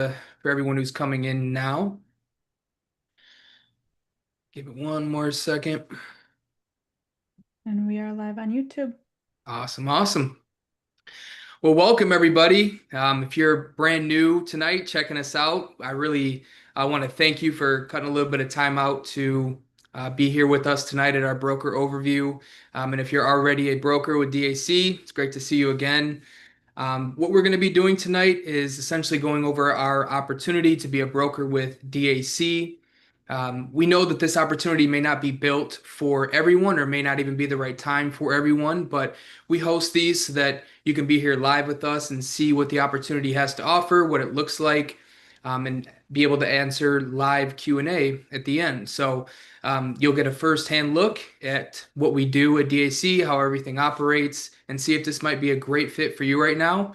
For everyone who's coming in now. Give it one more second. And we are live on YouTube. Awesome, awesome. Well, welcome everybody. If you're brand new tonight, checking us out, I want to thank you for cutting a little bit of time out to be here with us tonight at our broker overview. And if you're already a broker with DAC, it's great to see you again. What we're going to be doing tonight is essentially going over our opportunity to be a broker with DAC. We know that this opportunity may not be built for everyone or may not even be the right time for everyone, but we host these so that you can be here live with us and see what the opportunity has to offer, what it looks like, and be able to answer live Q&A at the end. So you'll get a first-hand look at what we do at DAC, how everything operates, and see if this might be a great fit for you right now.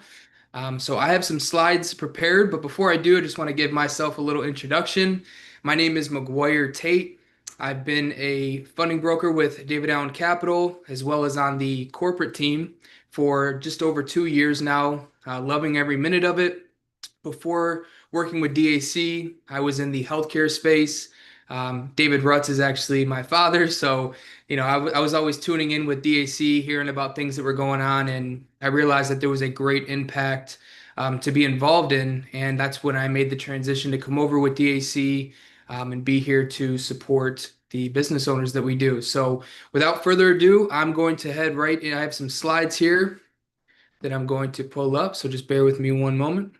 So I have some slides prepared, but before I do, I just want to give myself a little introduction. My name is Maguire Tate. I've been a funding broker with David Allen Capital, as well as on the corporate team for just over 2 years now, loving every minute of it. Before working with DAC, I was in the healthcare space. David Rutz is actually my father, so I was always tuning in with DAC, hearing about things that were going on, and I realized that there was a great impact to be involved in, and that's when I made the transition to come over with DAC and be here to support the business owners that we do. So, without further ado, I'm going to head right in. I have some slides here that I'm going to pull up, so just bear with me one moment.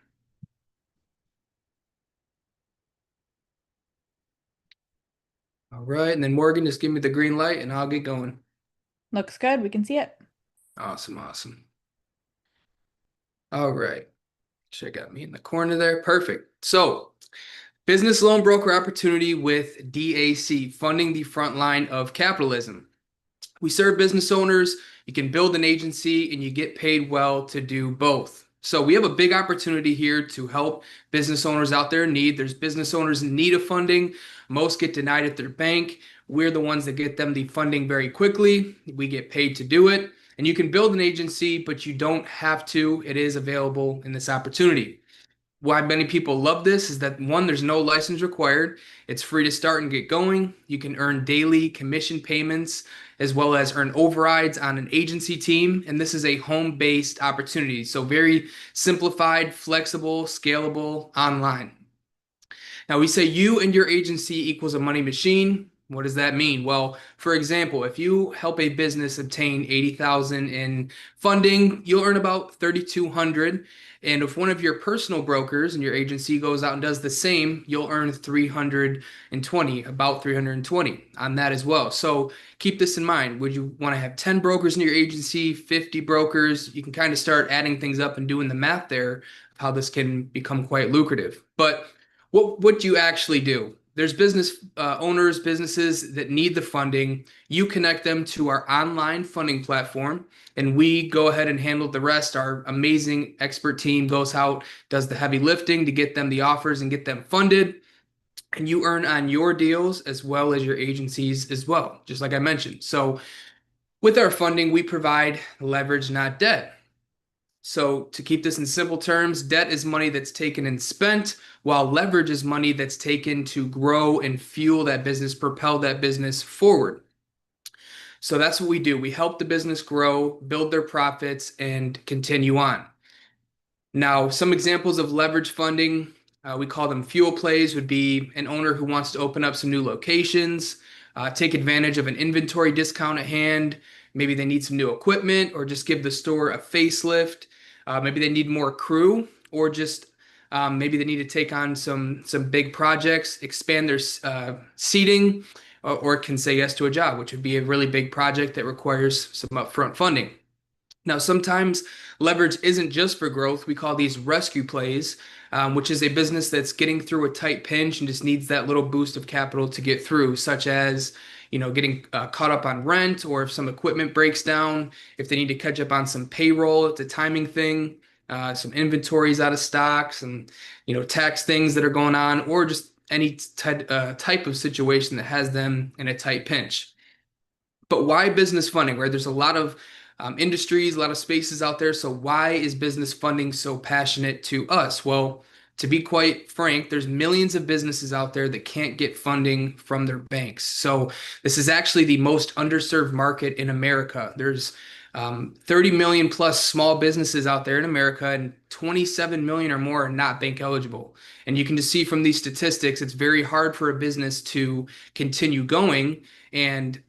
All right, and then Morgan, just give me the green light and I'll get going. Looks good. We can see it. Awesome, awesome. All right. Should have got me in the corner there. Perfect. So, business loan broker opportunity with DAC, funding the front line of capitalism. We serve business owners, you can build an agency, and you get paid well to do both. So we have a big opportunity here to help business owners out there in need. There's business owners in need of funding. Most get denied at their bank. We're the ones that get them the funding very quickly. We get paid to do it. And you can build an agency, but you don't have to. It is available in this opportunity. Why many people love this is that one, there's no license required. It's free to start and get going. You can earn daily commission payments as well as earn overrides on an agency team. And this is a home-based opportunity. So very simplified, flexible, scalable, online. Now we say you and your agency equals a money machine. What does that mean? Well, for example, if you help a business obtain 80,000 in funding, you'll earn about 3,200. And if one of your personal brokers in your agency goes out and does the same, you'll earn 320, about 320 on that as well. So keep this in mind. Would you want to have 10 brokers in your agency, 50 brokers? You can kind of start adding things up and doing the math there of how this can become quite lucrative. But what do you actually do? There's business owners, businesses that need the funding. You connect them to our online funding platform, and we go ahead and handle the rest. Our amazing expert team goes out, does the heavy lifting to get them the offers and get them funded. And you earn on your deals as well as your agencies as well, just like I mentioned. So with our funding, we provide leverage, not debt. So, to keep this in simple terms, debt is money that's taken and spent, while leverage is money that's taken to grow and fuel that business, propel that business forward. So, that's what we do. We help the business grow, build their profits, and continue on. Now, some examples of leverage funding, we call them fuel plays, would be an owner who wants to open up some new locations, take advantage of an inventory discount at hand. Maybe they need some new equipment or just give the store a facelift. Maybe they need more crew or just maybe they need to take on some big projects, expand their seating, or can say yes to a job, which would be a really big project that requires some upfront funding. Now, sometimes leverage isn't just for growth. We call these rescue plays, which is a business that's getting through a tight pinch and just needs that little boost of capital to get through, such as, getting caught up on rent, or if some equipment breaks down, if they need to catch up on some payroll, it's a timing thing, some inventories out of stock, some, tax things that are going on, or just any type of situation that has them in a tight pinch. But why business funding, right? There's a lot of industries, a lot of spaces out there. So why is business funding so passionate to us? Well, to be quite frank, there's millions of businesses out there that can't get funding from their banks. So this is actually the most underserved market in America. There's 30 million plus small businesses out there in America, and 27 million or more are not bank eligible. And you can just see from these statistics, it's very hard for a business to continue going. And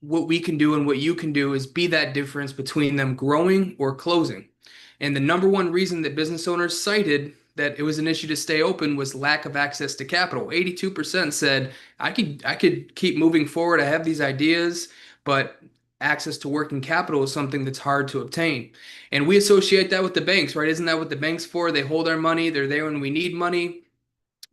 what we can do and what you can do is be that difference between them growing or closing. And the number one reason that business owners cited that it was an issue to stay open was lack of access to capital. 82% said, I could keep moving forward. I have these ideas, but access to working capital is something that's hard to obtain. And we associate that with the banks, right? Isn't that what the bank's for? They hold our money, they're there when we need money.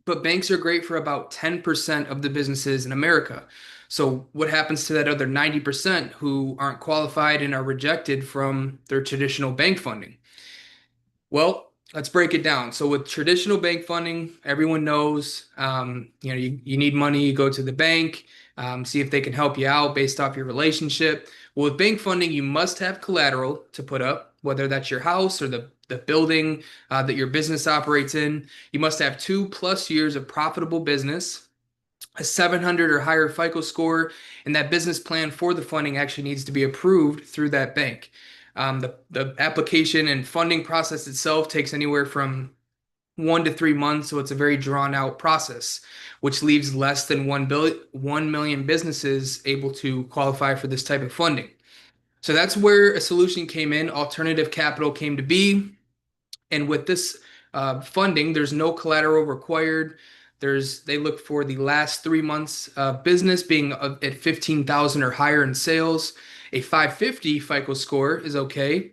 But banks are great for about 10% of the businesses in America. So what happens to that other 90% who aren't qualified and are rejected from their traditional bank funding? Well, let's break it down. So with traditional bank funding, everyone knows, you need money, you go to the bank, see if they can help you out based off your relationship. Well, with bank funding, you must have collateral to put up, whether that's your house or the building that your business operates in. You must have 2+ years of profitable business, a 700 or higher FICO score, and that business plan for the funding actually needs to be approved through that bank. The application and funding process itself takes anywhere from 1 to 3 months, so it's a very drawn out process, which leaves less than 1 million businesses able to qualify for this type of funding. So that's where a solution came in. Alternative capital came to be. And with this funding, there's no collateral required. They look for the last 3 months of business being at 15,000 or higher in sales. A 550 FICO score is okay.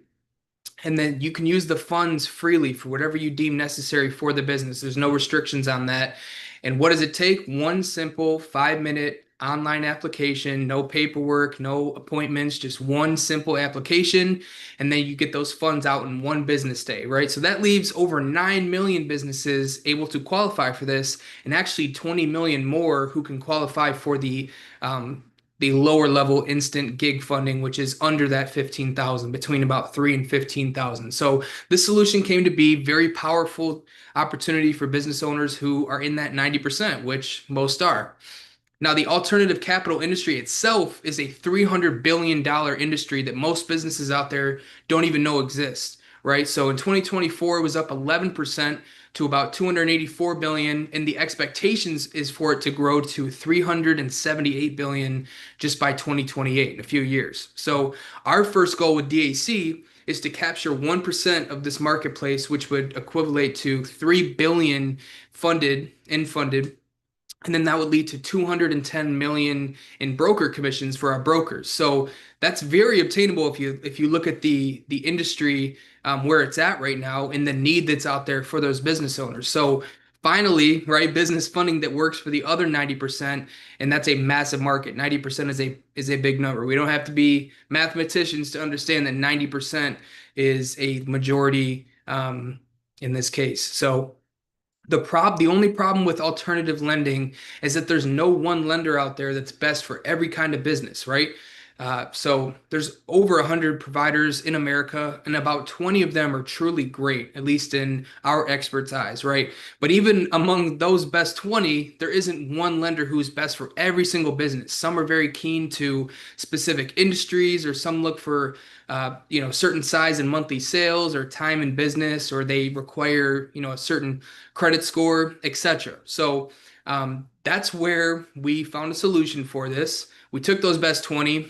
And then you can use the funds freely for whatever you deem necessary for the business. There's no restrictions on that. And what does it take? One simple 5-minute online application, no paperwork, no appointments, just one simple application. And then you get those funds out in one business day, right? So that leaves over 9 million businesses able to qualify for this, and actually 20 million more who can qualify for the lower level instant gig funding, which is under that 15,000, between about 3 and 15,000. So this solution came to be very powerful opportunity for business owners who are in that 90%, which most are. Now, the alternative capital industry itself is a $300 billion industry that most businesses out there don't even know exists, right? So in 2024, it was up 11% to about 284 billion, and the expectations is for it to grow to 378 billion just by 2028, in a few years. So our first goal with DAC is to capture 1% of this marketplace, which would equivalent to 3 billion funded. And then that would lead to 210 million in broker commissions for our brokers. So that's very obtainable if you look at the industry where it's at right now and the need that's out there for those business owners. So finally, right, business funding that works for the other 90%, and that's a massive market. 90% is a big number. We don't have to be mathematicians to understand that 90% is a majority in this case. So the only problem with alternative lending is that there's no one lender out there that's best for every kind of business, right? So there's over 100 providers in America, and about 20 of them are truly great, at least in our experts' eyes, right? But even among those best 20, there isn't one lender who's best for every single business. Some are very keen to specific industries, or some look for certain size and monthly sales, or time in business, or they require a certain credit score, etc. So that's where we found a solution for this. We took those best 20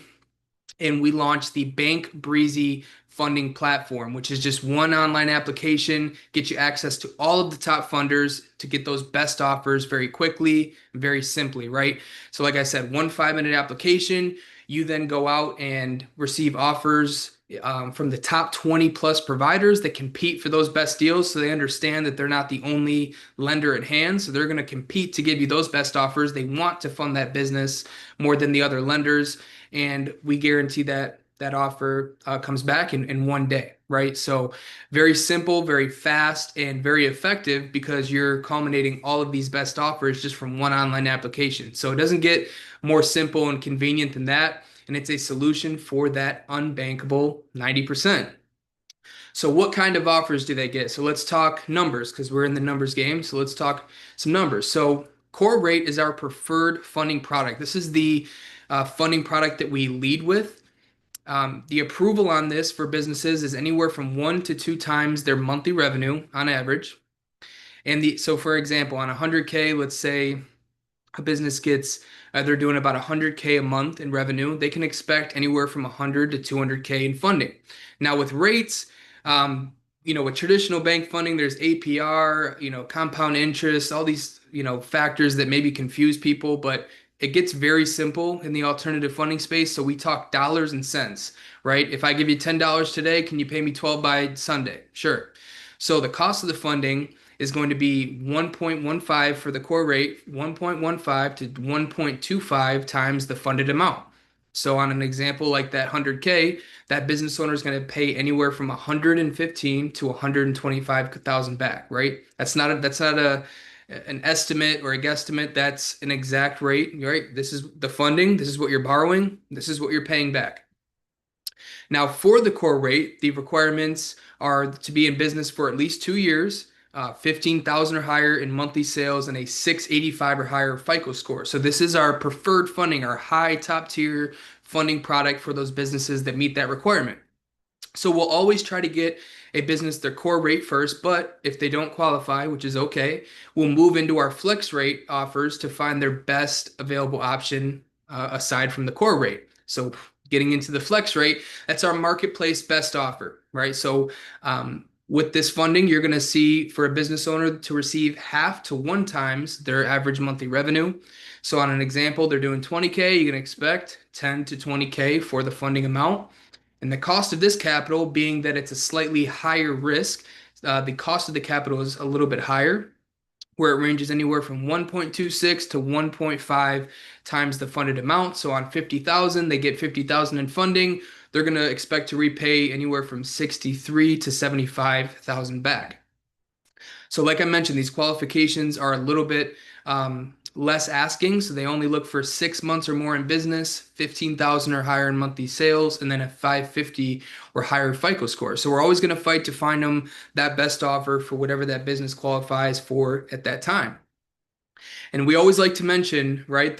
and we launched the Bank Breezy funding platform, which is just one online application, get you access to all of the top funders to get those best offers very quickly, very simply, right? So like I said, one 5-minute application, you then go out and receive offers from the top 20 plus providers that compete for those best deals. So they understand that they're not the only lender at hand. So they're going to compete to give you those best offers. They want to fund that business more than the other lenders. And we guarantee that that offer comes back in one day, right? So very simple, very fast, and very effective, because you're culminating all of these best offers just from one online application. So it doesn't get more simple and convenient than that. And it's a solution for that unbankable 90%. So what kind of offers do they get? So let's talk numbers because we're in the numbers game. So let's talk some numbers. So core rate is our preferred funding product. This is the funding product that we lead with. The approval on this for businesses is anywhere from 1 to 2 times their monthly revenue on average. So for example, on 100K, let's say a business gets they're doing about 100K a month in revenue, they can expect anywhere from 100 to 200K in funding. Now with rates, um, with traditional bank funding, there's APR, compound interest, all these, factors that maybe confuse people, but it gets very simple in the alternative funding space. So we talk dollars and cents, right? If I give you $10 today, can you pay me 12 by Sunday? Sure. So the cost of the funding is going to be 1.15 for the core rate, 1.15 to 1.25 times the funded amount. So on an example like that 100K, that business owner is going to pay anywhere from 115 to 125,000 back, right? That's not an estimate or a guesstimate. That's an exact rate, right? This is the funding. This is what you're borrowing. This is what you're paying back. Now, for the core rate, the requirements are to be in business for at least 2 years, 15,000 or higher in monthly sales, and a 685 or higher FICO score. So this is our preferred funding, our high top tier funding product for those businesses that meet that requirement. So we'll always try to get a business their core rate first, but if they don't qualify, which is okay, we'll move into our flex rate offers to find their best available option aside from the core rate. So getting into the flex rate, that's our marketplace best offer, right? So with this funding, you're going to see for a business owner to receive half to 1 times their average monthly revenue. So on an example, they're doing 20K, you can expect 10 to 20K for the funding amount. And the cost of this capital, being that it's a slightly higher risk, the cost of the capital is a little bit higher, where it ranges anywhere from 1.26 to 1.5 times the funded amount. So on 50,000, they get 50,000 in funding. They're going to expect to repay anywhere from 63 to 75,000 back. So like I mentioned, these qualifications are a little bit less asking. So they only look for 6 months or more in business, 15,000 or higher in monthly sales, and then a 550 or higher FICO score. So we're always going to fight to find them that best offer for whatever that business qualifies for at that time. And we always like to mention, right,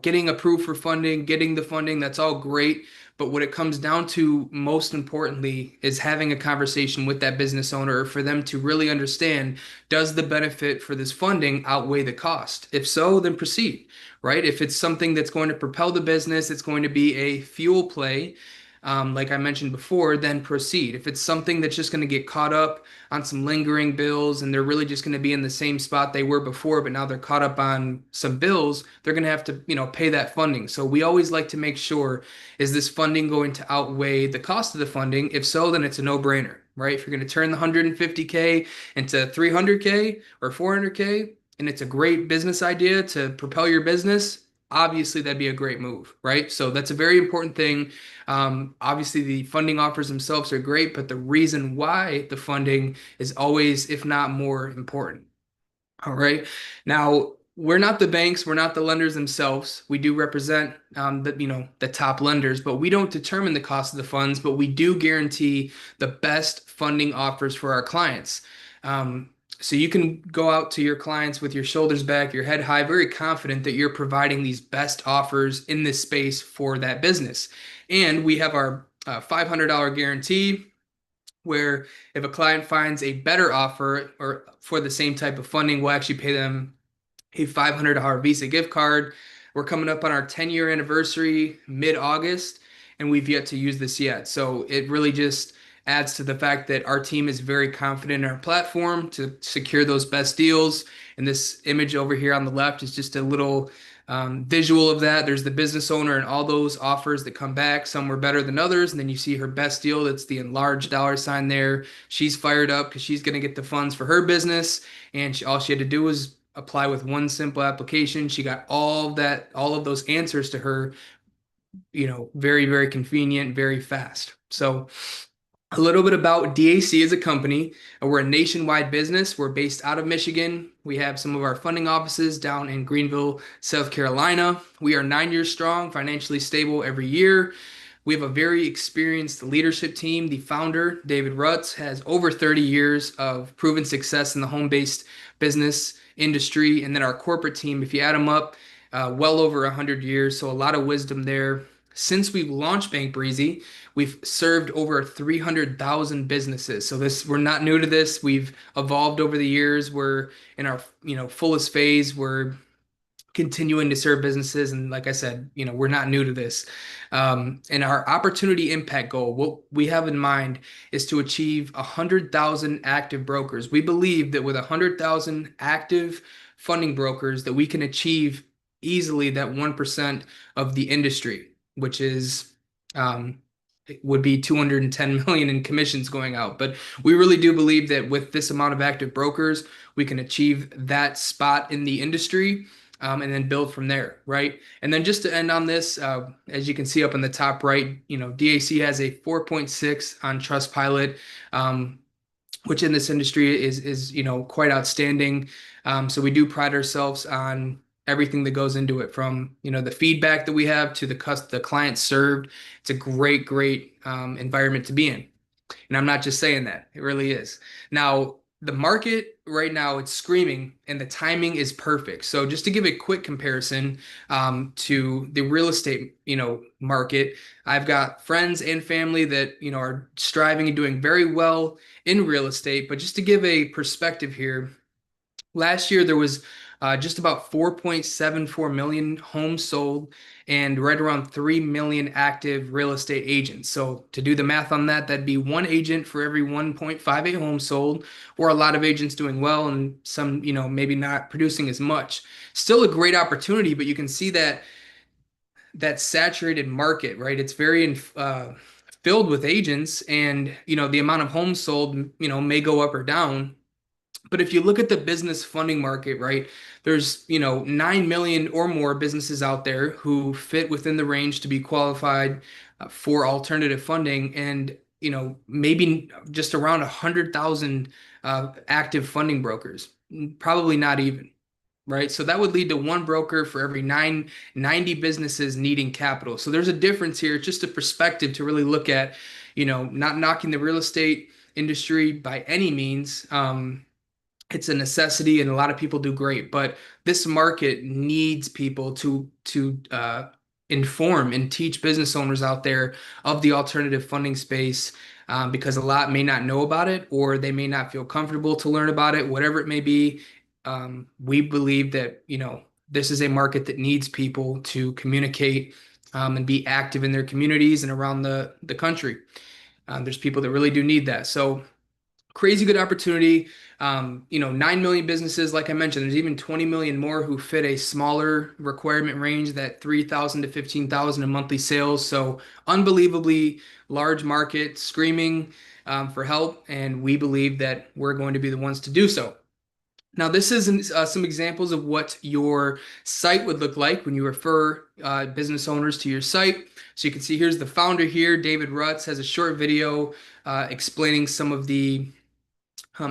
getting approved for funding, getting the funding, that's all great. But what it comes down to most importantly is having a conversation with that business owner for them to really understand, does the benefit for this funding outweigh the cost? If so, then proceed, right? If it's something that's going to propel the business, it's going to be a fuel play, like I mentioned before, then proceed. If it's something that's just going to get caught up on some lingering bills and they're really just going to be in the same spot they were before, but now they're caught up on some bills, they're going to have to, pay that funding. So we always like to make sure, is this funding going to outweigh the cost of the funding? If so, then it's a no-brainer, right? If you're going to turn the 150K into 300K or 400K, and it's a great business idea to propel your business, obviously that'd be a great move, right? So that's a very important thing. Obviously, the funding offers themselves are great, but the reason why the funding is always, if not more, important. All right. Now, we're not the banks, we're not the lenders themselves. We do represent the top lenders, but we don't determine the cost of the funds, but we do guarantee the best funding offers for our clients. So you can go out to your clients with your shoulders back, your head high, very confident that you're providing these best offers in this space for that business. And we have our $500 guarantee, where if a client finds a better offer or for the same type of funding, we'll actually pay them a $500 Visa gift card. We're coming up on our 10-year anniversary mid-August, and we've yet to use this yet. So it really just adds to the fact that our team is very confident in our platform to secure those best deals. And this image over here on the left is just a little visual of that. There's the business owner and all those offers that come back. Some were better than others. And then you see her best deal. That's the enlarged dollar sign there. She's fired up because she's going to get the funds for her business. And all she had to do was apply with one simple application. She got all of those answers to her, very, very convenient, very fast. So a little bit about DAC as a company. We're a nationwide business. We're based out of Michigan. We have some of our funding offices down in Greenville, South Carolina. We are 9 years strong, financially stable every year. We have a very experienced leadership team. The founder, David Rutz, has over 30 years of proven success in the home-based business industry. And then our corporate team, if you add them up, well over 100 years. So a lot of wisdom there. Since we've launched Bank Breezy, we've served over 300,000 businesses. So we're not new to this. We've evolved over the years. We're in our fullest phase. We're continuing to serve businesses. And like I said, we're not new to this. And our opportunity impact goal, what we have in mind is to achieve 100,000 active brokers. We believe that with 100,000 active funding brokers that we can achieve easily that 1% of the industry, which is it would be 210 million in commissions going out. But we really do believe that with this amount of active brokers, we can achieve that spot in the industry, and then build from there, right? And then just to end on this, as you can see up in the top right, DAC has a 4.6 on Trustpilot, which in this industry is quite outstanding. So we do pride ourselves on everything that goes into it, from the feedback that we have to the client served. It's a great environment to be in. And I'm not just saying that, it really is. Now, the market right now, it's screaming, and the timing is perfect. So just to give a quick comparison to the real estate, market, I've got friends and family that, are striving and doing very well in real estate. But just to give a perspective here, last year there was just about 4.74 million homes sold and right around 3 million active real estate agents. So to do the math on that, that'd be one agent for every 1.58 homes sold, or a lot of agents doing well and some, maybe not producing as much. Still a great opportunity, but you can see that saturated market, right? It's very filled with agents, and the amount of homes sold, may go up or down. But if you look at the business funding market, right, there's 9 million or more businesses out there who fit within the range to be qualified for alternative funding, and maybe just around 100,000 active funding brokers, probably not even. Right. So that would lead to one broker for every 90 businesses needing capital. So there's a difference here. It's just a perspective to really look at, not knocking the real estate industry by any means. It's a necessity, and a lot of people do great, but this market needs people to inform and teach business owners out there of the alternative funding space, because a lot may not know about it, or they may not feel comfortable to learn about it, whatever it may be. We believe that this is a market that needs people to communicate, and be active in their communities and around the country. There's people that really do need that. So crazy good opportunity. 9 million businesses, like I mentioned, there's even 20 million more who fit a smaller requirement range, that 3,000 to 15,000 in monthly sales. So unbelievably large market screaming for help. And we believe that we're going to be the ones to do so. Now, this is some examples of what your site would look like when you refer business owners to your site. So you can see here's the founder here, David Rutz, has a short video explaining some of the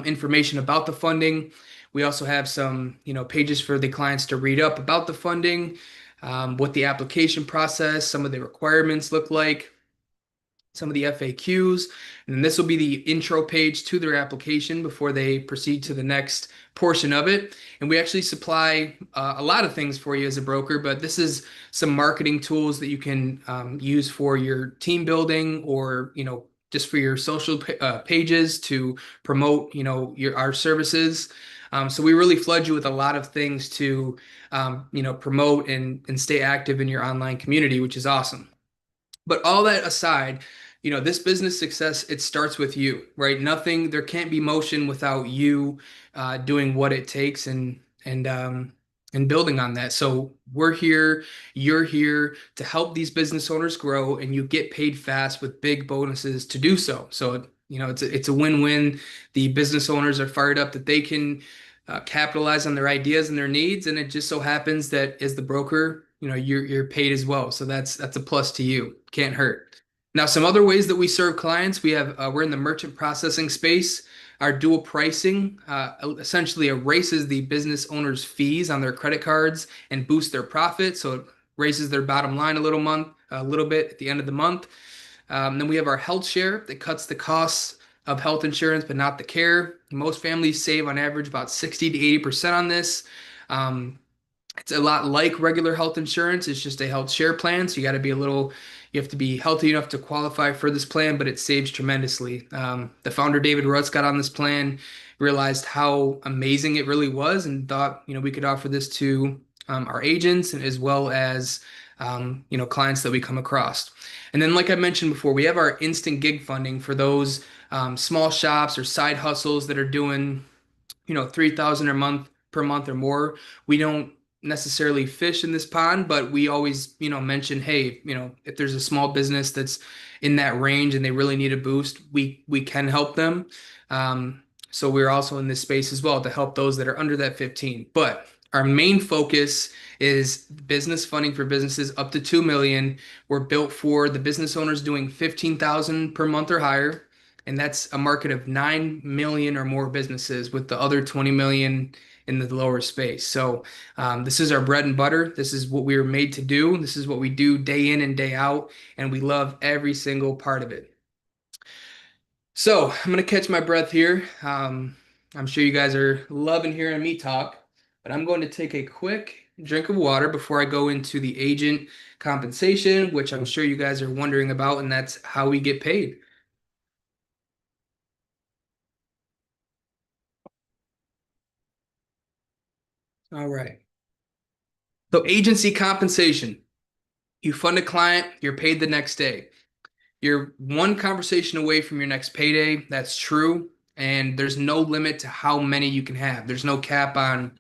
information about the funding. We also have some, pages for the clients to read up about the funding, what the application process, some of the requirements look like, some of the FAQs, and then this will be the intro page to their application before they proceed to the next portion of it. And we actually supply a lot of things for you as a broker, but this is some marketing tools that you can use for your team building, or just for your social pages to promote our services. So we really flood you with a lot of things to promote and stay active in your online community, which is awesome. But all that aside, this business success, it starts with you, right? There can't be motion without you doing what it takes, and building on that. So we're here, you're here to help these business owners grow, and you get paid fast with big bonuses to do so. So, it's a win-win. The business owners are fired up that they can capitalize on their ideas and their needs. And it just so happens that as the broker, you're paid as well. So that's a plus to you. Can't hurt. Now, some other ways that we serve clients, we're in the merchant processing space. Our dual pricing essentially erases the business owner's fees on their credit cards and boosts their profit. So it raises their bottom line a little bit at the end of the month. Then we have our health share that cuts the costs of health insurance, but not the care. Most families save on average about 60 to 80% on this. Um, it's a lot like regular health insurance. It's just a health share plan. So you have to be healthy enough to qualify for this plan, but it saves tremendously. The founder, David Rutz, got on this plan, realized how amazing it really was, and thought, we could offer this to our agents and as well as, clients that we come across. And then, like I mentioned before, we have our instant gig funding for those small shops or side hustles that are doing 3,000 a month per month or more. We don't necessarily fish in this pond, but we always, mention, hey, if there's a small business that's in that range and they really need a boost, we can help them. So we're also in this space as well to help those that are under that 15. But our main focus is business funding for businesses up to 2 million. We're built for the business owners doing 15,000 per month or higher. And that's a market of 9 million or more businesses, with the other 20 million in the lower space. So this is our bread and butter. This is what we were made to do. This is what we do day in and day out, and we love every single part of it. So I'm gonna catch my breath here. I'm sure you guys are loving hearing me talk, but I'm going to take a quick drink of water before I go into the agent compensation, which I'm sure you guys are wondering about, and that's how we get paid. All right. So agency compensation. You fund a client, you're paid the next day. You're one conversation away from your next payday. That's true. And there's no limit to how many you can have. There's no cap on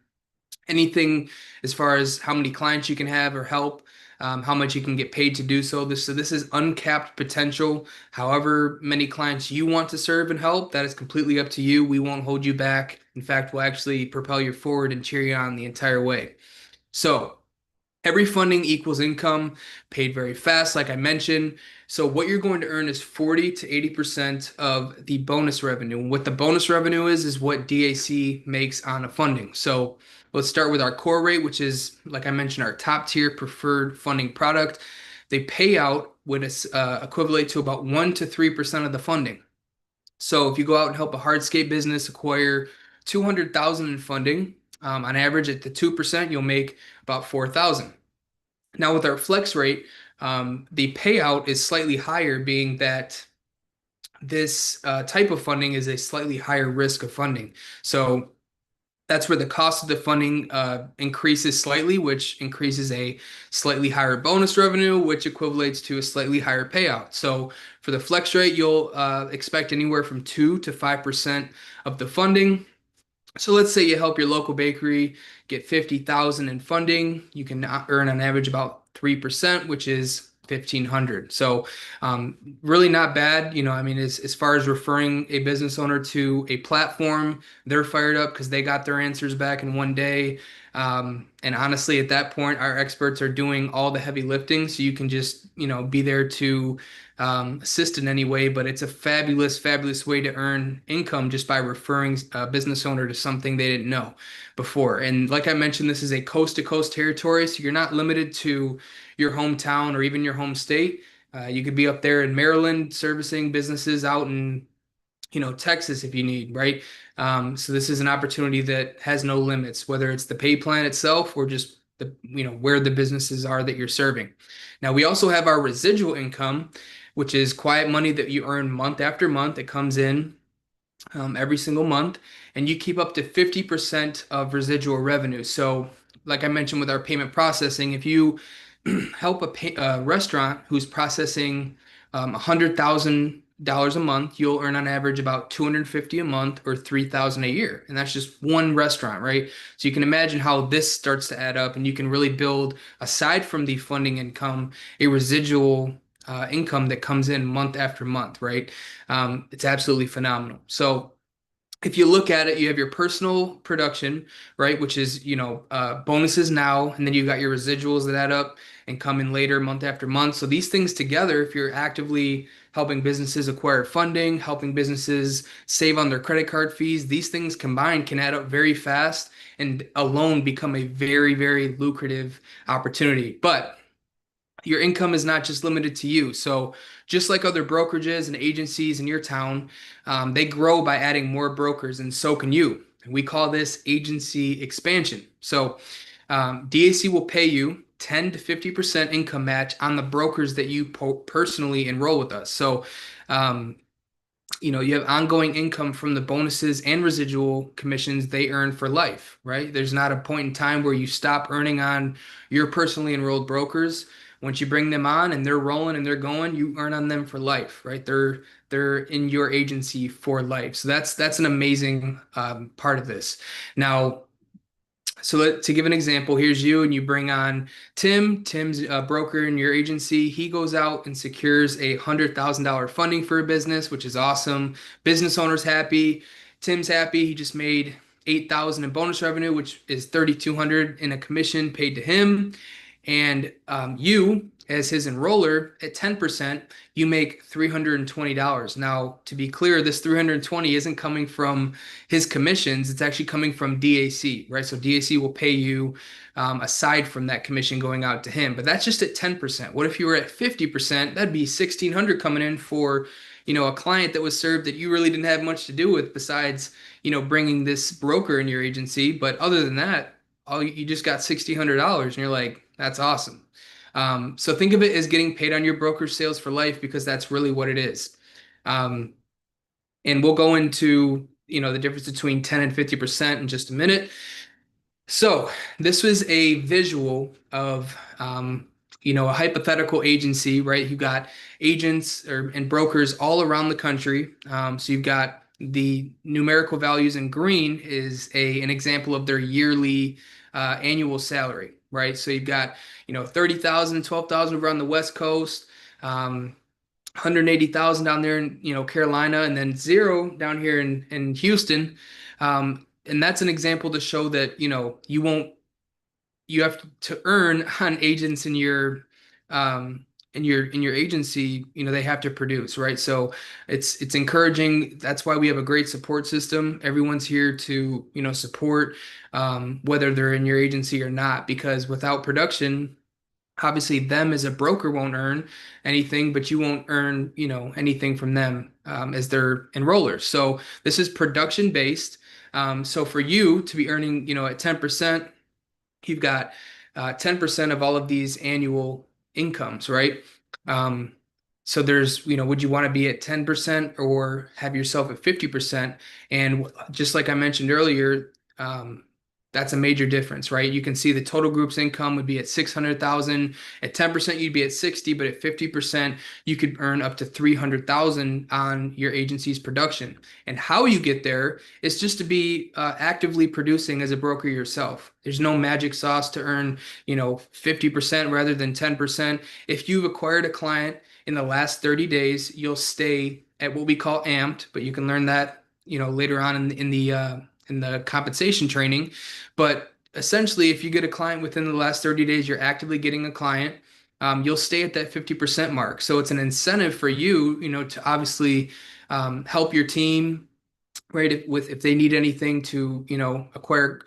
anything as far as how many clients you can have or help, how much you can get paid to do so. This is uncapped potential. However many clients you want to serve and help, that is completely up to you. We won't hold you back. In fact, we'll actually propel you forward and cheer you on the entire way. So every funding equals income paid very fast, like I mentioned. So what you're going to earn is 40 to 80% of the bonus revenue. And what the bonus revenue is what DAC makes on a funding. So let's start with our core rate, which is, like I mentioned, our top tier preferred funding product. They pay out when it's equivalent to about 1 to 3% of the funding. So if you go out and help a hardscape business acquire 200,000 in funding, on average at the 2%, you'll make about 4,000. Now with our flex rate, the payout is slightly higher, being that this type of funding is a slightly higher risk of funding. So that's where the cost of the funding increases slightly, which increases a slightly higher bonus revenue, which equivalates to a slightly higher payout. So for the flex rate, you'll expect anywhere from 2 to 5% of the funding. So let's say you help your local bakery get 50,000 in funding. You can earn on average about 3%, which is 1,500. So really not bad. I mean, as far as referring a business owner to a platform, they're fired up because they got their answers back in one day. And honestly, at that point, our experts are doing all the heavy lifting. So you can just, be there to assist in any way. But it's a fabulous, fabulous way to earn income just by referring a business owner to something they didn't know before. And like I mentioned, this is a coast to coast territory. So you're not limited to your hometown or even your home state. You could be up there in Maryland servicing businesses out in, Texas if you need, right? So this is an opportunity that has no limits, whether it's the pay plan itself or just where the businesses are that you're serving. Now we also have our residual income, which is quiet money that you earn month after month. It comes in every single month, and you keep up to 50% of residual revenue. So, like I mentioned with our payment processing, if you help a restaurant who's processing $100,000 a month, you'll earn on average about 250 a month or 3,000 a year, and that's just one restaurant, right? So you can imagine how this starts to add up, and you can really build, aside from the funding income, a residual income that comes in month after month, right? It's absolutely phenomenal. So if you look at it, you have your personal production, right, which is, bonuses now, and then you've got your residuals that add up and come in later month after month. So these things together, if you're actively helping businesses acquire funding, helping businesses save on their credit card fees, these things combined can add up very fast and alone become a very, very lucrative opportunity. But your income is not just limited to you. So just like other brokerages and agencies in your town, they grow by adding more brokers, and so can you. We call this agency expansion. So DAC will pay you 10 to 50% income match on the brokers that you personally enroll with us. So um, you have ongoing income from the bonuses and residual commissions they earn for life, right? There's not a point in time where you stop earning on your personally enrolled brokers. Once you bring them on and they're rolling and they're going, you earn on them for life, right? They're in your agency for life. So that's an amazing part of this. Now, to give an example, here's you and you bring on Tim. Tim's a broker in your agency. He goes out and secures $100,000 funding for a business, which is awesome. Business owner's happy. Tim's happy. He just made 8,000 in bonus revenue, which is 3,200 in a commission paid to him. And you, as his enroller, at 10%, you make $320. Now, to be clear, this 320 isn't coming from his commissions. It's actually coming from DAC, right? So DAC will pay you aside from that commission going out to him. But that's just at 10%. What if you were at 50%? That'd be 1,600 coming in for, a client that was served that you really didn't have much to do with besides, bringing this broker in your agency. But other than that, you just got $1,600 and you're like, that's awesome. So think of it as getting paid on your broker's sales for life, because that's really what it is. Um, and we'll go into, the difference between 10 and 50% in just a minute. So this was a visual of, a hypothetical agency, right? You've got agents and brokers all around the country. So you've got the numerical values in green is an example of their yearly annual salary, right? So you've got, 30,000, 12,000 over on the West Coast, 180,000 down there in, Carolina, and then zero down here in Houston. And that's an example to show that, you have to earn on agents in your agency, they have to produce, right? So it's encouraging. That's why we have a great support system. Everyone's here to, support, whether they're in your agency or not, because without production, obviously them as a broker won't earn anything, but you won't earn, anything from them as their enrollers. So this is production based. So for you to be earning, at 10%, you've got 10% of all of these annual incomes, right? Um, so there's, would you want to be at 10% or have yourself at 50%? And just like I mentioned earlier, that's a major difference, right? You can see the total group's income would be at 600,000. At 10%, you'd be at 60, but at 50%, you could earn up to 300,000 on your agency's production. And how you get there is just to be actively producing as a broker yourself. There's no magic sauce to earn, 50% rather than 10%. If you've acquired a client in the last 30 days, you'll stay at what we call amped, but you can learn that, later on in the compensation training. But essentially, if you get a client within the last 30 days, you're actively getting a client. You'll stay at that 50% mark. So it's an incentive for you, to obviously help your team, right? If they need anything to, acquire,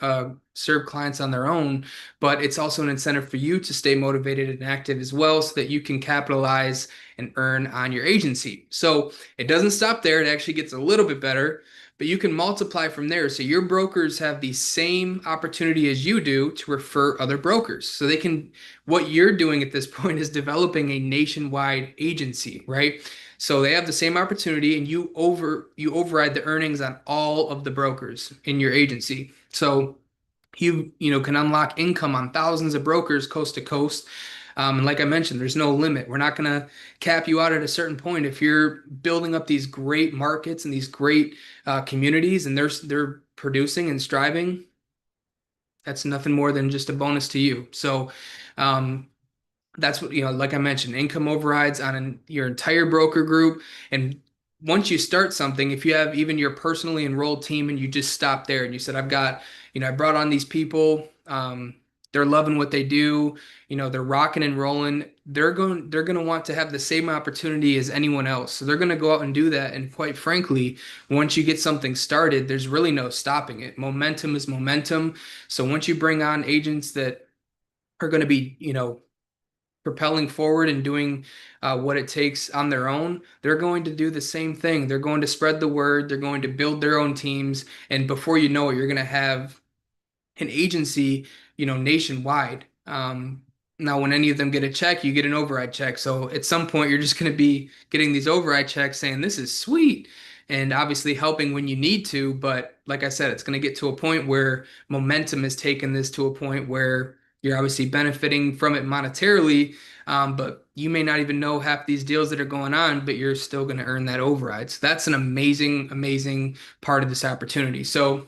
serve clients on their own, but it's also an incentive for you to stay motivated and active as well, so that you can capitalize and earn on your agency. So it doesn't stop there. It actually gets a little bit better, but you can multiply from there. So your brokers have the same opportunity as you do to refer other brokers. So what you're doing at this point is developing a nationwide agency, right? So they have the same opportunity, and you override the earnings on all of the brokers in your agency. So you can unlock income on thousands of brokers coast to coast. And like I mentioned, there's no limit. We're not going to cap you out at a certain point. If you're building up these great markets and these great communities, and they're producing and striving, that's nothing more than just a bonus to you. So that's what, like I mentioned, income overrides on your entire broker group. And once you start something, if you have even your personally enrolled team and you just stop there and you said, I brought on these people, they're loving what they do, they're rocking and rolling, they're going to want to have the same opportunity as anyone else. So they're going to go out and do that. And quite frankly, once you get something started, there's really no stopping it. Momentum is momentum. So once you bring on agents that are going to be, propelling forward and doing what it takes on their own, they're going to do the same thing. They're going to spread the word. They're going to build their own teams. And before you know it, you're going to have an agency, nationwide. Now, when any of them get a check, you get an override check. So at some point, you're just going to be getting these override checks saying, this is sweet. And obviously helping when you need to. But like I said, it's going to get to a point where momentum has taken this to a point where you're obviously benefiting from it monetarily. But you may not even know half these deals that are going on, but you're still going to earn that override. So that's an amazing, amazing part of this opportunity. So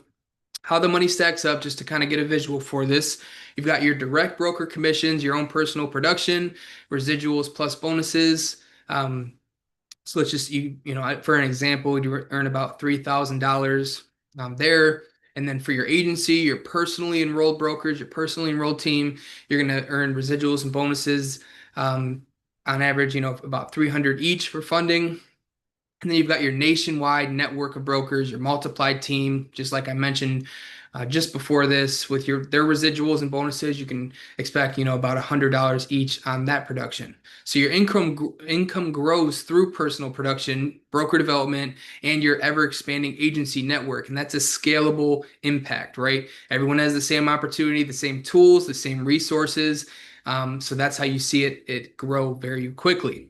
how the money stacks up, just to kind of get a visual for this. You've got your direct broker commissions, your own personal production, residuals plus bonuses. So let's just for an example, you earn about $3,000 there. And then for your agency, your personally enrolled brokers, your personally enrolled team, you're going to earn residuals and bonuses on average, about 300 each for funding. And then you've got your nationwide network of brokers, your multiplied team, just like I mentioned just before this, with their residuals and bonuses, you can expect about $100 each on that production. So your income grows through personal production, broker development, and your ever expanding agency network, and that's a scalable impact, right? Everyone has the same opportunity, the same tools, the same resources, so that's how you see it grow very quickly.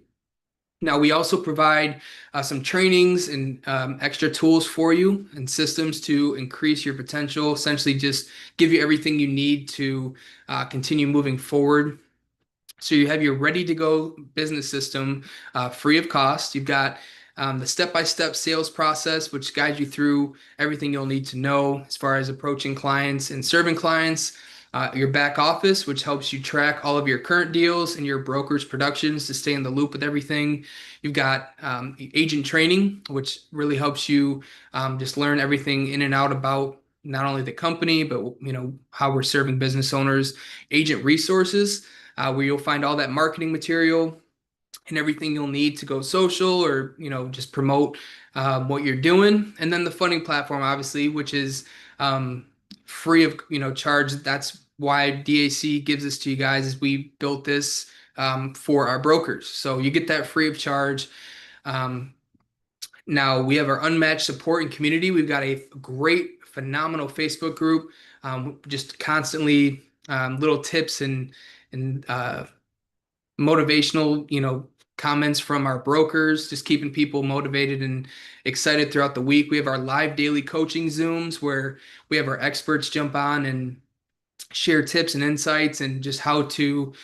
Now, we also provide some trainings and extra tools for you and systems to increase your potential, essentially just give you everything you need to continue moving forward. So you have your ready to go business system free of cost. You've got the step-by-step sales process, which guides you through everything you'll need to know as far as approaching clients and serving clients. Your back office, which helps you track all of your current deals and your broker's productions to stay in the loop with everything. You've got agent training, which really helps you just learn everything in and out about not only the company, but how we're serving business owners. Agent resources, where you'll find all that marketing material and everything you'll need to go social or just promote what you're doing. And then the funding platform, obviously, which is free of charge. That's why DAC gives this to you guys, is we built this for our brokers, so you get that free of charge. Now we have our unmatched support and community. We've got a great, phenomenal Facebook group, just constantly little tips and motivational, comments from our brokers, just keeping people motivated and excited throughout the week. We have our live daily coaching Zooms where we have our experts jump on and share tips and insights and just how to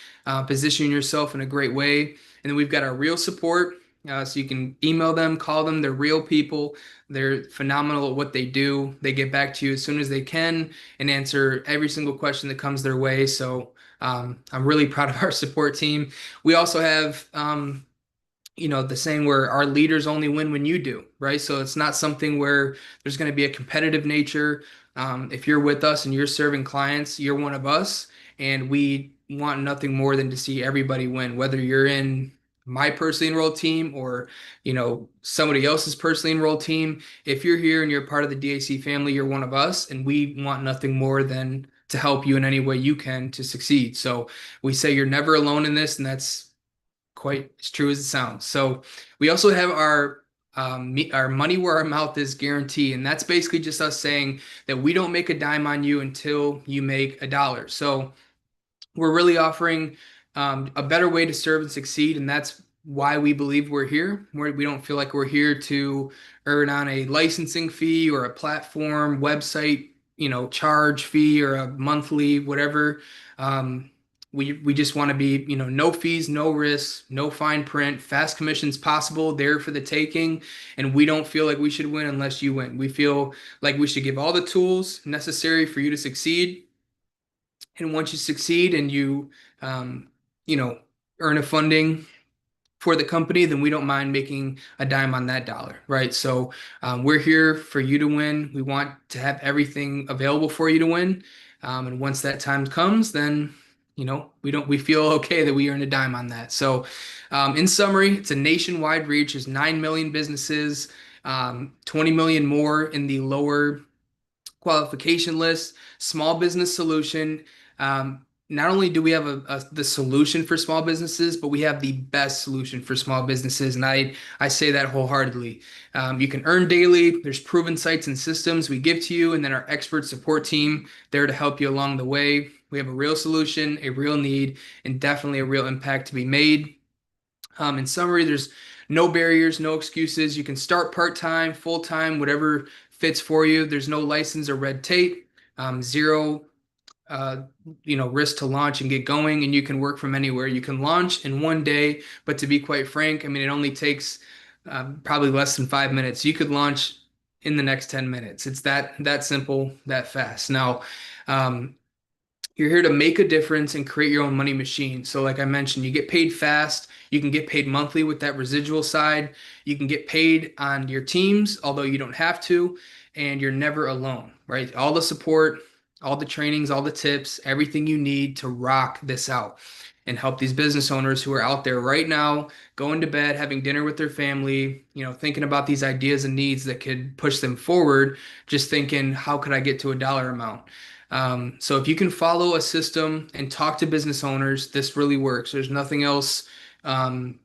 position yourself in a great way. And then we've got our real support. So you can email them, call them. They're real people. They're phenomenal at what they do. They get back to you as soon as they can and answer every single question that comes their way. So I'm really proud of our support team. We also have the saying where our leaders only win when you do, right? So it's not something where there's going to be a competitive nature. If you're with us and you're serving clients, you're one of us, and we want nothing more than to see everybody win, whether you're in my personally enrolled team or somebody else's personally enrolled team. If you're here and you're part of the DAC family, you're one of us, and we want nothing more than to help you in any way you can to succeed. So we say you're never alone in this, and that's quite as true as it sounds. So we also have our money where our mouth is guarantee, and that's basically just us saying that we don't make a dime on you until you make a dollar. So we're really offering a better way to serve and succeed, and that's why we believe we're here. We don't feel like we're here to earn on a licensing fee or a platform website, charge fee or a monthly whatever. We just want to be, no fees, no risks, no fine print, fast commissions possible, there for the taking. And we don't feel like we should win unless you win. We feel like we should give all the tools necessary for you to succeed. And once you succeed and you, earn a funding for the company, then we don't mind making a dime on that dollar, right? So we're here for you to win. We want to have everything available for you to win. And once that time comes, then we feel okay that we earn a dime on that. So in summary, it's a nationwide reach. There's 9 million businesses, 20 million more in the lower qualification list. Small business solution. not only do we have the solution for small businesses, but we have the best solution for small businesses. And I say that wholeheartedly. You can earn daily. There's proven sites and systems we give to you, and then our expert support team there to help you along the way. We have a real solution, a real need, and definitely a real impact to be made. In summary, there's no barriers, no excuses. You can start part-time, full-time, whatever fits for you. There's no license or red tape, zero uh, risk to launch and get going, and you can work from anywhere. You can launch in one day, but to be quite frank, I mean, it only takes probably less than 5 minutes. You could launch in the next 10 minutes. It's that simple, that fast. Now, um, you're here to make a difference and create your own money machine. So, like I mentioned, you get paid fast. You can get paid monthly with that residual side. You can get paid on your teams, although you don't have to, and you're never alone, right? All the support, all the trainings, all the tips, everything you need to rock this out and help these business owners who are out there right now, going to bed, having dinner with their family, thinking about these ideas and needs that could push them forward, just thinking, how could I get to a dollar amount? So if you can follow a system and talk to business owners, this really works. There's nothing else, um,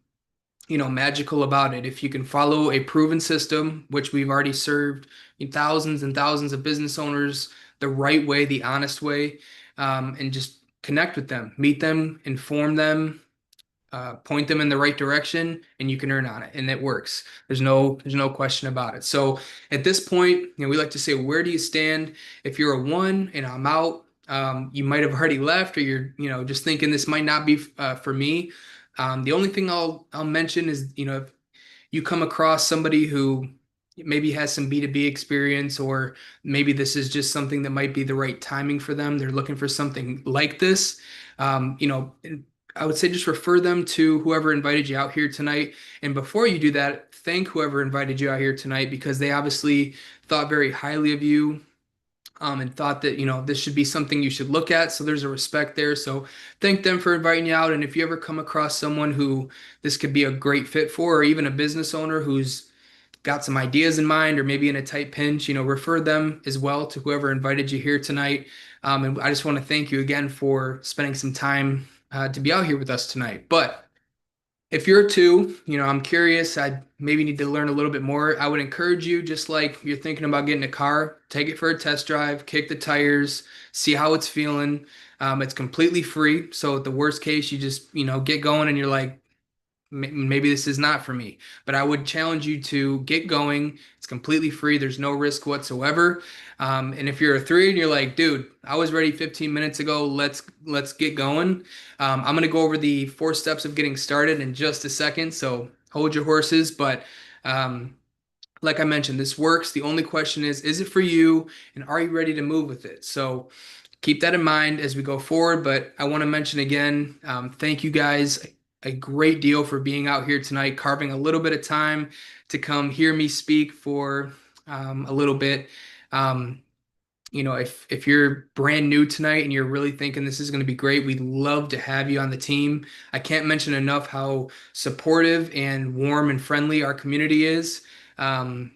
magical about it. If you can follow a proven system, which we've already served thousands and thousands of business owners the right way, the honest way, and just connect with them, meet them, inform them, point them in the right direction, and you can earn on it, and it works. There's no question about it. So at this point, we like to say, where do you stand? If you're a one and I'm out, you might have already left, or you're just thinking this might not be for me. The only thing I'll mention is if you come across somebody who maybe has some B2B experience, or maybe this is just something that might be the right timing for them. They're looking for something like this. I would say just refer them to whoever invited you out here tonight. And before you do that, thank whoever invited you out here tonight, because they obviously thought very highly of you, and thought that this should be something you should look at. So there's a respect there. So thank them for inviting you out. And if you ever come across someone who this could be a great fit for, or even a business owner who's got some ideas in mind, or maybe in a tight pinch, refer them as well to whoever invited you here tonight. And I just want to thank you again for spending some time to be out here with us tonight. But if you're a two, I'm curious, I maybe need to learn a little bit more. I would encourage you, just like you're thinking about getting a car, take it for a test drive, kick the tires, see how it's feeling. It's completely free. So at the worst case, you just, get going and you're like, maybe this is not for me. But I would challenge you to get going. It's completely free. There's no risk whatsoever. And if you're a three and you're like, dude, I was ready 15 minutes ago. Let's get going. I'm gonna go over the 4 steps of getting started in just a second. So hold your horses. But like I mentioned, this works. The only question is it for you? And are you ready to move with it? So keep that in mind as we go forward. But I want to mention again, thank you guys a great deal for being out here tonight, carving a little bit of time to come hear me speak for a little bit. If you're brand new tonight and you're really thinking this is going to be great, we'd love to have you on the team. I can't mention enough how supportive and warm and friendly our community is. Um,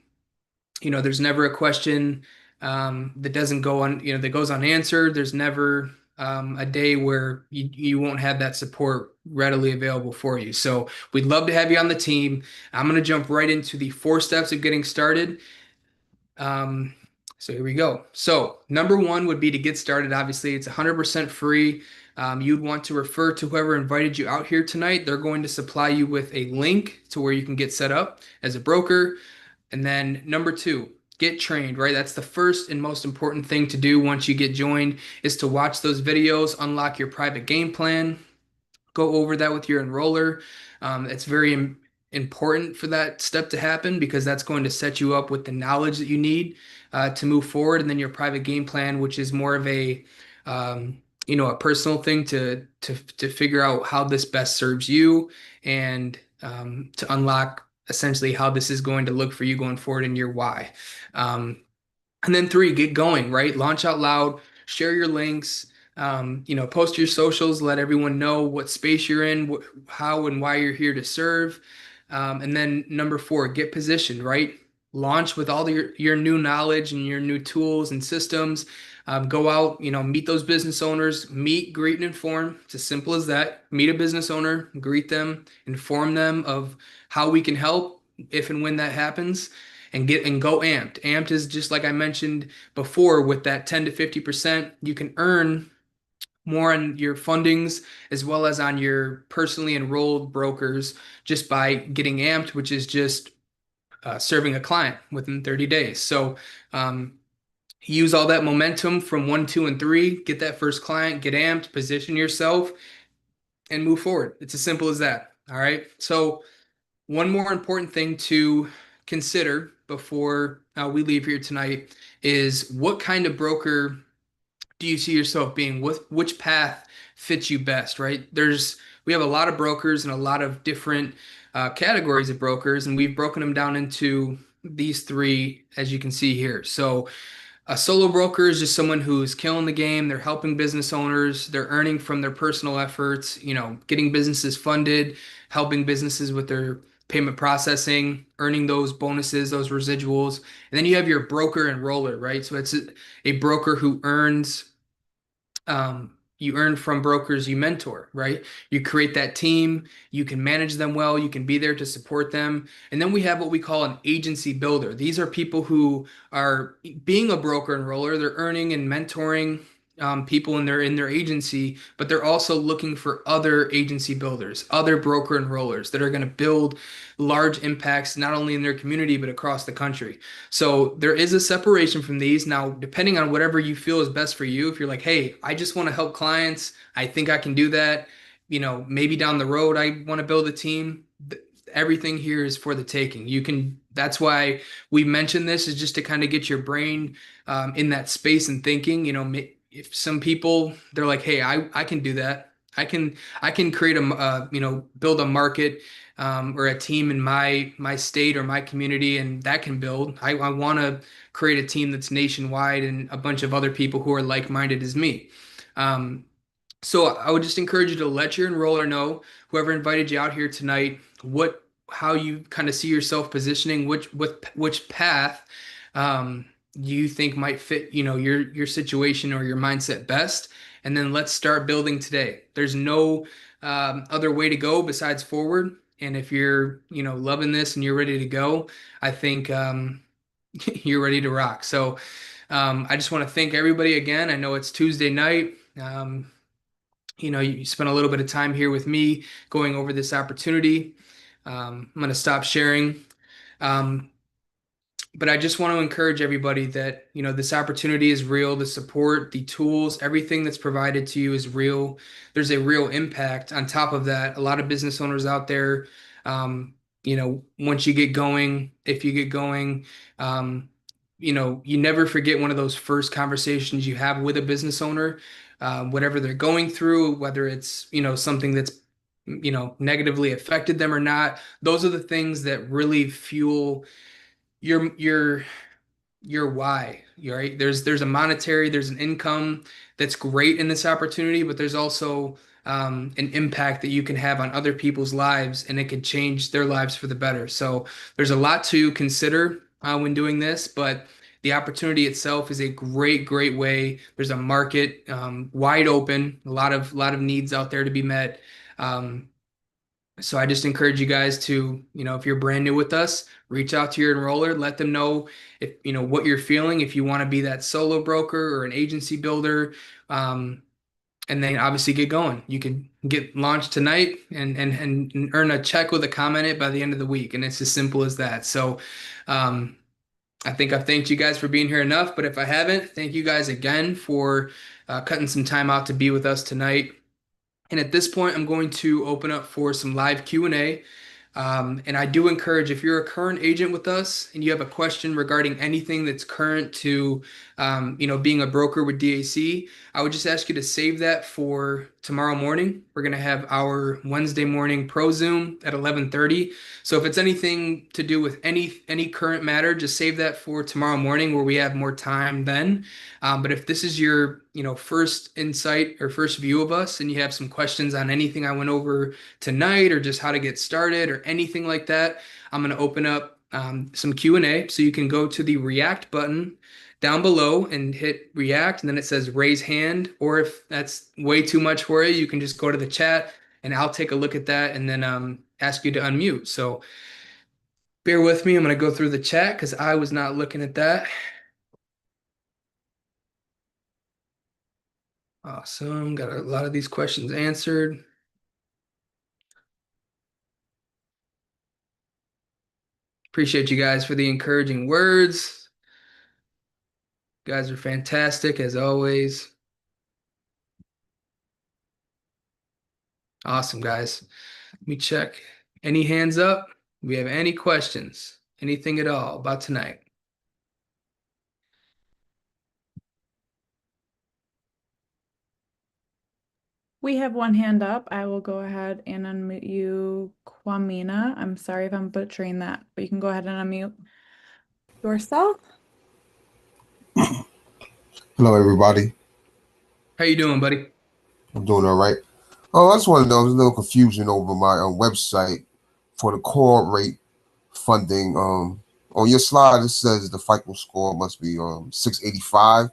there's never a question that doesn't go on, that goes unanswered. There's never a day where you won't have that support readily available for you. So we'd love to have you on the team. I'm going to jump right into the 4 steps of getting started. So here we go. So number one would be to get started. Obviously, it's 100% free. You'd want to refer to whoever invited you out here tonight. They're going to supply you with a link to where you can get set up as a broker. And then number two, get trained, right? That's the first and most important thing to do once you get joined, is to watch those videos, unlock your private game plan, go over that with your enroller. It's very important for that step to happen, because that's going to set you up with the knowledge that you need to move forward. And then your private game plan, which is more of a personal thing to figure out how this best serves you, and to unlock essentially how this is going to look for you going forward in your why. And then three, get going, right? Launch out loud, share your links, post your socials, let everyone know what space you're in, how and why you're here to serve. And then number four, get positioned, right? Launch with all your new knowledge and your new tools and systems. Go out, meet those business owners, meet, greet, and inform. It's as simple as that. Meet a business owner, greet them, inform them of how we can help if and when that happens, and go amped. Amped is just like I mentioned before, with that 10 to 50%, you can earn more on your fundings as well as on your personally enrolled brokers just by getting amped, which is just serving a client within 30 days. So use all that momentum from 1, 2, and 3, get that first client, get amped, position yourself, and move forward. It's as simple as that. All right. So one more important thing to consider before we leave here tonight is, what kind of broker do you see yourself being? Which path fits you best, right? We have a lot of brokers and a lot of different categories of brokers, and we've broken them down into these three, as you can see here. So a solo broker is just someone who's killing the game. They're helping business owners. They're earning from their personal efforts, getting businesses funded, helping businesses with their payment processing, earning those bonuses, those residuals. And then you have your broker and roller, right? So it's a broker who you earn from brokers you mentor, right? You create that team, you can manage them well, you can be there to support them. And then we have what we call an agency builder. These are people who are being a broker enroller, they're earning and mentoring people in their agency, but they're also looking for other agency builders, other broker enrollers that are going to build large impacts not only in their community but across the country. So there is a separation from these. Now, depending on whatever you feel is best for you, if you're like, hey, I just want to help clients, I think I can do that. Maybe down the road I want to build a team. Everything here is for the taking. That's why we mentioned this, is just to kind of get your brain in that space and thinking. If some people, they're like, hey, I can do that. I can create build a market or a team in my state or my community, and that can build. I want to create a team that's nationwide and a bunch of other people who are like-minded as me. So I would just encourage you to let your enroller know, whoever invited you out here tonight, how you kind of see yourself positioning, which path you think might fit, your situation or your mindset best, and then let's start building today. There's no other way to go besides forward. And if you're, loving this and you're ready to go, I think you're ready to rock. So I just want to thank everybody again. I know it's Tuesday night. You spent a little bit of time here with me going over this opportunity. I'm going to stop sharing. But I just want to encourage everybody that, this opportunity is real. The support, the tools, everything that's provided to you is real. There's a real impact. On top of that, a lot of business owners out there, once you get going, if you get going, you never forget one of those first conversations you have with a business owner, whatever they're going through, whether it's, something that's, negatively affected them or not. Those are the things that really fuel your why. Right? There's a monetary, there's an income that's great in this opportunity, but there's also an impact that you can have on other people's lives, and it can change their lives for the better. So there's a lot to consider when doing this, but the opportunity itself is a great way. There's a market wide open, a lot of needs out there to be met. So I just encourage you guys to, if you're brand new with us, reach out to your enroller, let them know if, what you're feeling, if you want to be that solo broker or an agency builder, and then obviously get going. You can get launched tonight and earn a check with a comment in it by the end of the week. And it's as simple as that. So I think I've thanked you guys for being here enough, but if I haven't, thank you guys again for cutting some time out to be with us tonight. And at this point, I'm going to open up for some live Q&A. And I do encourage, if you're a current agent with us and you have a question regarding anything that's current to, being a broker with DAC, I would just ask you to save that for tomorrow morning. We're going to have our Wednesday morning pro Zoom at 11:30. So if it's anything to do with any current matter, just save that for tomorrow morning where we have more time then. But if this is your, first insight or first view of us and you have some questions on anything I went over tonight or just how to get started or anything like that, I'm going to open up some Q&A. So you can go to the React button down below and hit react, and then it says raise hand. Or if that's way too much for you, you can just go to the chat and I'll take a look at that and then ask you to unmute. So bear with me. I'm going to go through the chat because I was not looking at that. Awesome. Got a lot of these questions answered. Appreciate you guys for the encouraging words. You guys are fantastic as always. Awesome, guys. Let me check. Any hands up? We have any questions? Anything at all about tonight? We have one hand up. I will go ahead and unmute you, Kwamina. I'm sorry if I'm butchering that, but you can go ahead and unmute yourself. Hello, everybody. How you doing, buddy? I'm doing all right. Oh, I just want to know, there's a little confusion over my website for the core rate funding. On your slide, it says the FICO score must be 685.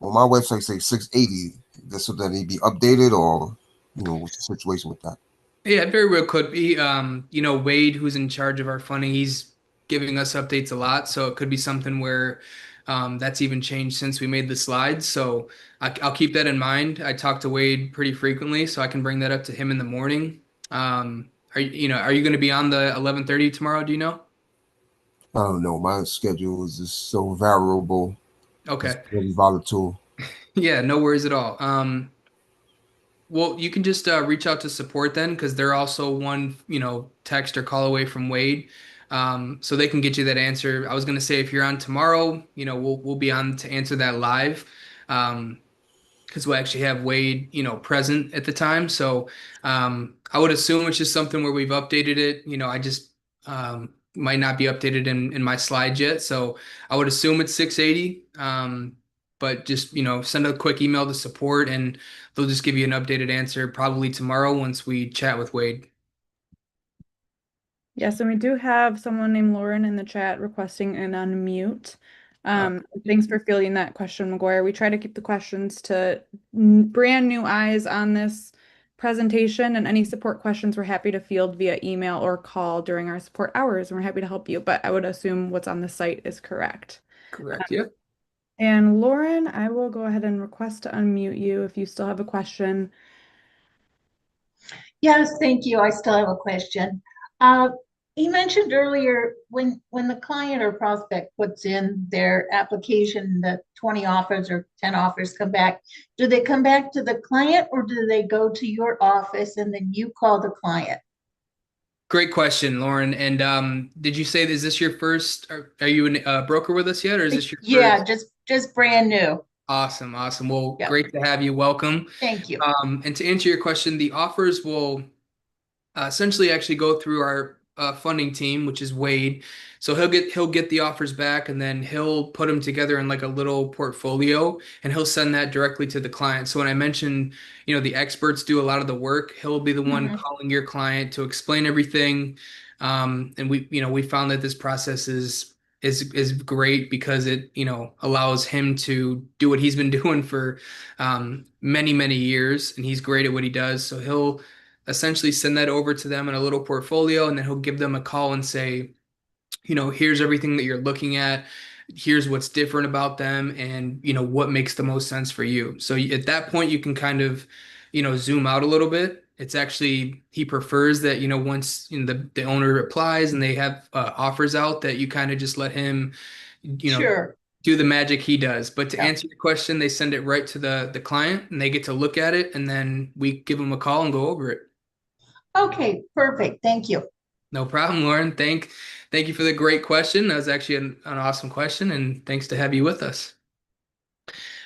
Well, my website says 680. So that need to be updated, or what's the situation with that? Yeah, it very well could be. Wade, who's in charge of our funding, he's giving us updates a lot. So it could be something where that's even changed since we made the slides. So I'll keep that in mind. I talk to Wade pretty frequently, so I can bring that up to him in the morning. Are you going to be on the 11:30 tomorrow? Do you know? I don't know. My schedule is just so variable. It's Okay. very volatile. Yeah, no worries at all. Well, you can just reach out to support then, because they're also one, text or call away from Wade, so they can get you that answer. I was gonna say if you're on tomorrow, we'll be on to answer that live, because we'll actually have Wade, present at the time. So I would assume it's just something where we've updated it. I just might not be updated in my slides yet, so I would assume it's 680. But just send a quick email to support, and they'll just give you an updated answer probably tomorrow once we chat with Wade. Yes, and we do have someone named Lauren in the chat requesting an unmute. Thanks for fielding that question, Maguire. We try to keep the questions to brand new eyes on this presentation, and any support questions we're happy to field via email or call during our support hours, and we're happy to help you. But I would assume what's on the site is correct. Correct. Yep. And Lauren, I will go ahead and request to unmute you if you still have a question. Yes, thank you. I still have a question. You mentioned earlier when the client or prospect puts in their application, that 20 offers or 10 offers come back. Do they come back to the client, or do they go to your office and then you call the client? Great question, Lauren. And did you say, is this your first? Are you a broker with us yet, or is this your Yeah, first? just brand new. Awesome, awesome. Well, Yep. great to have you. Welcome. Thank you. And to answer your question, the offers will essentially actually go through our funding team, which is Wade. So he'll get the offers back, and then he'll put them together in like a little portfolio, and he'll send that directly to the client. So when I mentioned, the experts do a lot of the work, he'll be the one calling your client to explain everything. And we found that this process is great because it allows him to do what he's been doing for many many years, and he's great at what he does. So he'll essentially send that over to them in a little portfolio, and then he'll give them a call and say, here's everything that you're looking at. Here's what's different about them, and what makes the most sense for you. So at that point, you can kind of, zoom out a little bit. It's actually, he prefers that, once the owner applies and they have offers out, that you kind of just let him, Sure. do the magic he does. But to Yeah. answer your question, they send it right to the client, and they get to look at it, and then we give them a call and go over it. Okay, perfect. Thank you. No problem, Lauren. Thank you for the great question. That was actually an awesome question, and thanks to have you with us.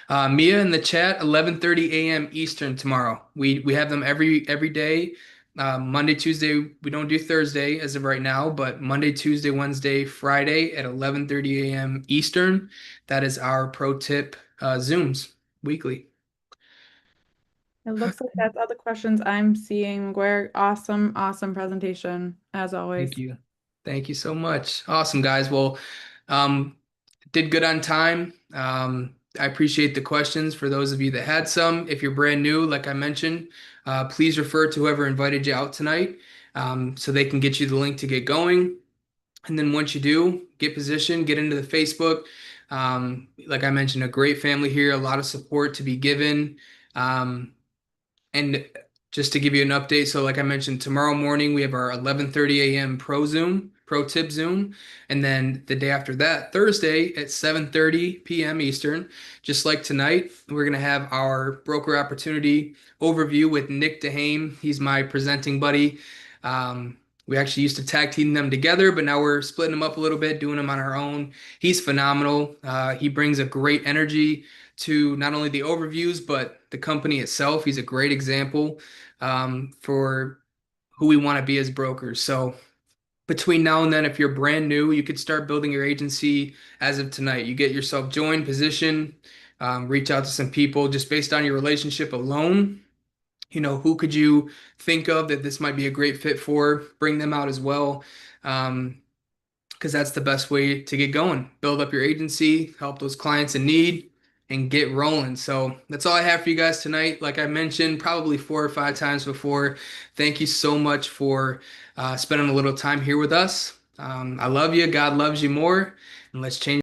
Mia in the chat, 11:30 a.m. Eastern tomorrow. We have them every day. Monday, Tuesday, we don't do Thursday as of right now, but Monday, Tuesday, Wednesday, Friday at 11:30 a.m. Eastern. That is our pro tip Zooms weekly. It looks like that's all the questions I'm seeing. Maguire, awesome, awesome presentation as always. Thank you. Thank you so much. Awesome, guys. Well, Did good on time. I appreciate the questions for those of you that had some. If you're brand new, like I mentioned, please refer to whoever invited you out tonight, so they can get you the link to get going. And then once you do, get positioned, get into the Facebook. Like I mentioned, a great family here, a lot of support to be given. And just to give you an update, so like I mentioned, tomorrow morning we have our 11:30 a.m. Pro Tip Zoom, and then the day after that, Thursday at 7:30 p.m. Eastern, just like tonight, we're gonna have our broker opportunity overview with Nick DeHame. He's my presenting buddy. We actually used to tag team them together, but now we're splitting them up a little bit, doing them on our own. He's phenomenal. He brings a great energy to not only the overviews, but the company itself. He's a great example for who we want to be as brokers. So between now and then, if you're brand new, you could start building your agency as of tonight. You get yourself joined, position, reach out to some people just based on your relationship alone. Who could you think of that this might be a great fit for? Bring them out as well. Because that's the best way to get going. Build up your agency, help those clients in need, and get rolling. So that's all I have for you guys tonight. Like I mentioned, probably 4 or 5 times before, thank you so much for spending a little time here with us. I love you. God loves you more. And let's change.